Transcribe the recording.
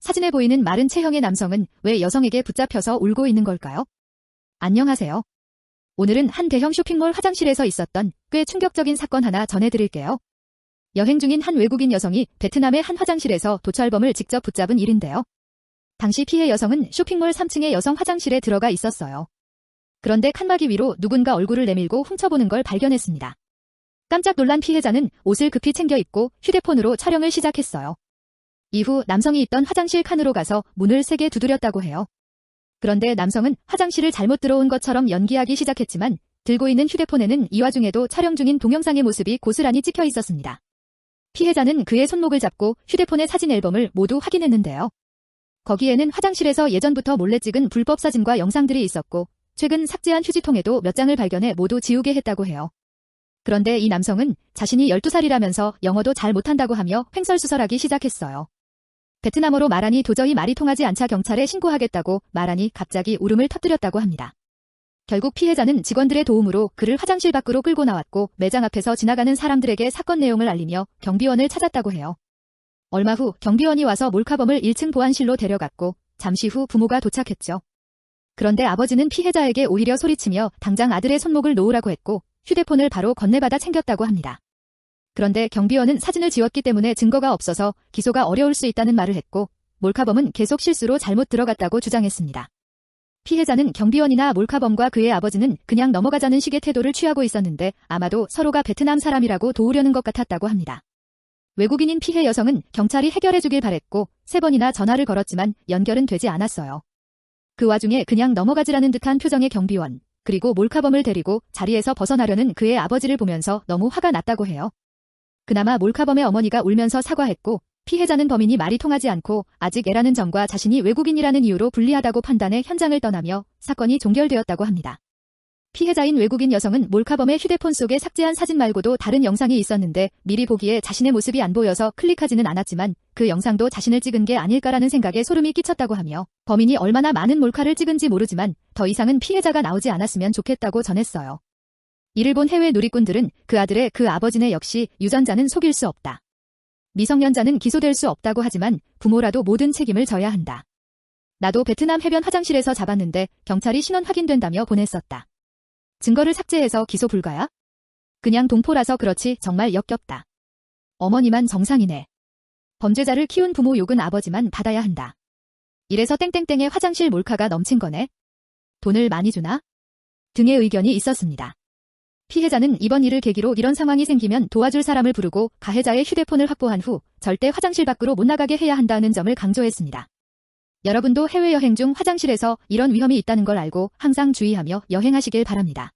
사진에 보이는 마른 체형의 남성은 왜 여성에게 붙잡혀서 울고 있는 걸까요? 안녕하세요. 오늘은 한 대형 쇼핑몰 화장실에서 있었던 꽤 충격적인 사건 하나 전해드릴게요. 여행 중인 한 외국인 여성이 베트남의 한 화장실에서 도찰범을 직접 붙잡은 일인데요. 당시 피해 여성은 쇼핑몰 3층의 여성 화장실에 들어가 있었어요. 그런데 칸막이 위로 누군가 얼굴을 내밀고 훔쳐보는 걸 발견했습니다. 깜짝 놀란 피해자는 옷을 급히 챙겨 입고 휴대폰으로 촬영을 시작했어요. 이후 남성이 있던 화장실 칸으로 가서 문을 세게 두드렸다고 해요. 그런데 남성은 화장실을 잘못 들어온 것처럼 연기하기 시작했지만 들고 있는 휴대폰에는 이 와중에도 촬영 중인 동영상의 모습이 고스란히 찍혀 있었습니다. 피해자는 그의 손목을 잡고 휴대폰의 사진 앨범을 모두 확인했는데요. 거기에는 화장실에서 예전부터 몰래 찍은 불법 사진과 영상들이 있었고 최근 삭제한 휴지통에도 몇 장을 발견해 모두 지우게 했다고 해요. 그런데 이 남성은 자신이 12살이라면서 영어도 잘 못한다고 하며 횡설수설하기 시작했어요. 베트남어로 말하니 도저히 말이 통하지 않자 경찰에 신고하겠다고 말하니 갑자기 울음을 터뜨렸다고 합니다. 결국 피해자는 직원들의 도움으로 그를 화장실 밖으로 끌고 나왔고 매장 앞에서 지나가는 사람들에게 사건 내용을 알리며 경비원을 찾았다고 해요. 얼마 후 경비원이 와서 몰카범을 1층 보안실로 데려갔고 잠시 후 부모가 도착했죠. 그런데 아버지는 피해자에게 오히려 소리치며 당장 아들의 손목을 놓으라고 했고 휴대폰을 바로 건네받아 챙겼다고 합니다. 그런데 경비원은 사진을 지웠기 때문에 증거가 없어서 기소가 어려울 수 있다는 말을 했고 몰카범은 계속 실수로 잘못 들어갔다고 주장했습니다. 피해자는 경비원이나 몰카범과 그의 아버지는 그냥 넘어가자는 식의 태도를 취하고 있었는데 아마도 서로가 베트남 사람이라고 도우려는 것 같았다고 합니다. 외국인인 피해 여성은 경찰이 해결해주길 바랬고 3번이나 전화를 걸었지만 연결은 되지 않았어요. 그 와중에 그냥 넘어가지라는 듯한 표정의 경비원, 그리고 몰카범을 데리고 자리에서 벗어나려는 그의 아버지를 보면서 너무 화가 났다고 해요. 그나마 몰카범의 어머니가 울면서 사과했고 피해자는 범인이 말이 통하지 않고 아직 애라는 점과 자신이 외국인이라는 이유로 불리하다고 판단해 현장을 떠나며 사건이 종결되었다고 합니다. 피해자인 외국인 여성은 몰카범의 휴대폰 속에 삭제한 사진 말고도 다른 영상이 있었는데 미리 보기에 자신의 모습이 안 보여서 클릭하지는 않았지만 그 영상도 자신을 찍은 게 아닐까라는 생각에 소름이 끼쳤다고 하며 범인이 얼마나 많은 몰카를 찍은지 모르지만 더 이상은 피해자가 나오지 않았으면 좋겠다고 전했어요. 이를 본 해외 누리꾼들은 그 아들의 그 아버지네 역시 유전자는 속일 수 없다. 미성년자는 기소될 수 없다고 하지만 부모라도 모든 책임을 져야 한다. 나도 베트남 해변 화장실에서 잡았는데 경찰이 신원 확인된다며 보냈었다. 증거를 삭제해서 기소 불가야? 그냥 동포라서 그렇지 정말 역겹다. 어머니만 정상이네. 범죄자를 키운 부모 욕은 아버지만 받아야 한다. 이래서 땡땡땡의 화장실 몰카가 넘친 거네. 돈을 많이 주나? 등의 의견이 있었습니다. 피해자는 이번 일을 계기로 이런 상황이 생기면 도와줄 사람을 부르고 가해자의 휴대폰을 확보한 후 절대 화장실 밖으로 못 나가게 해야 한다는 점을 강조했습니다. 여러분도 해외여행 중 화장실에서 이런 위험이 있다는 걸 알고 항상 주의하며 여행하시길 바랍니다.